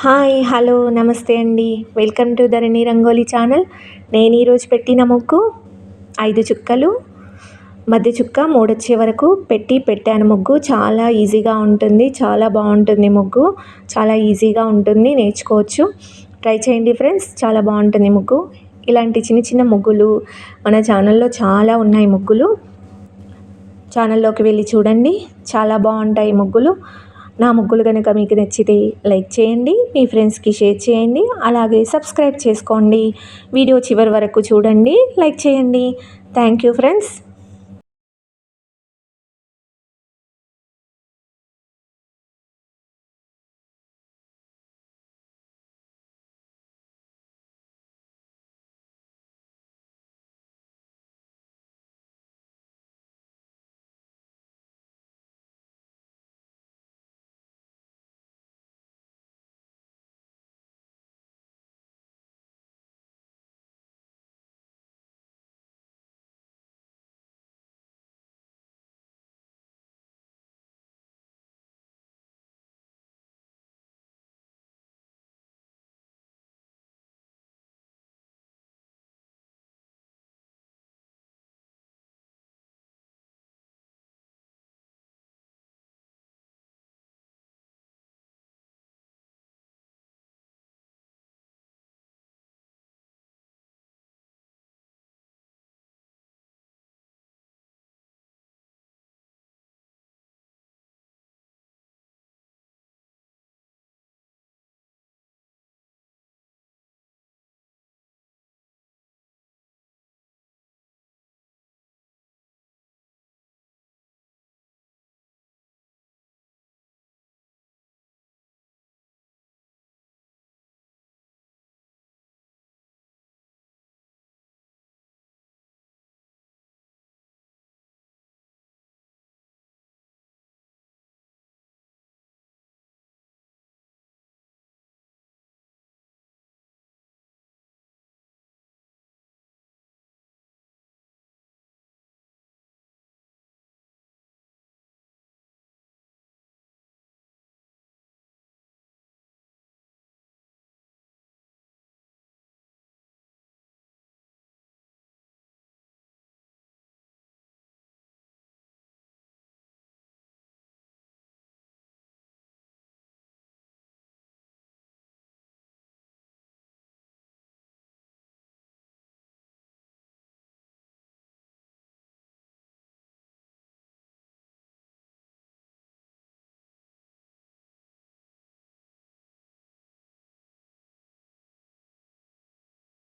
Hi hello నమస్తే అండి. Welcome to Dharani rangoli channel. నేను ఈరోజు పెట్టిన ముగ్గు 5 చుక్కలు, మధ్య చుక్క 3 వచ్చే వరకు పెట్టాను. ముగ్గు చాలా ఈజీగా ఉంటుంది, చాలా బాగుంటుంది. ముగ్గు చాలా ఈజీగా ఉంటుంది, నేర్చుకోవచ్చు. ట్రై చేయండి ఫ్రెండ్స్, చాలా బాగుంటుంది ముగ్గు. ఇలాంటి చిన్న చిన్న ముగ్గులు మన ఛానల్లో చాలా ఉన్నాయి. ముగ్గులు ఛానల్లోకి వెళ్ళి చూడండి, చాలా బాగుంటాయి ముగ్గులు. నా ముగ్గులు కనుక మీకు నచ్చితే లైక్ చేయండి, మీ ఫ్రెండ్స్కి షేర్ చేయండి, అలాగే సబ్స్క్రైబ్ చేసుకోండి. వీడియో చివరి వరకు చూడండి, లైక్ చేయండి. Thank you friends.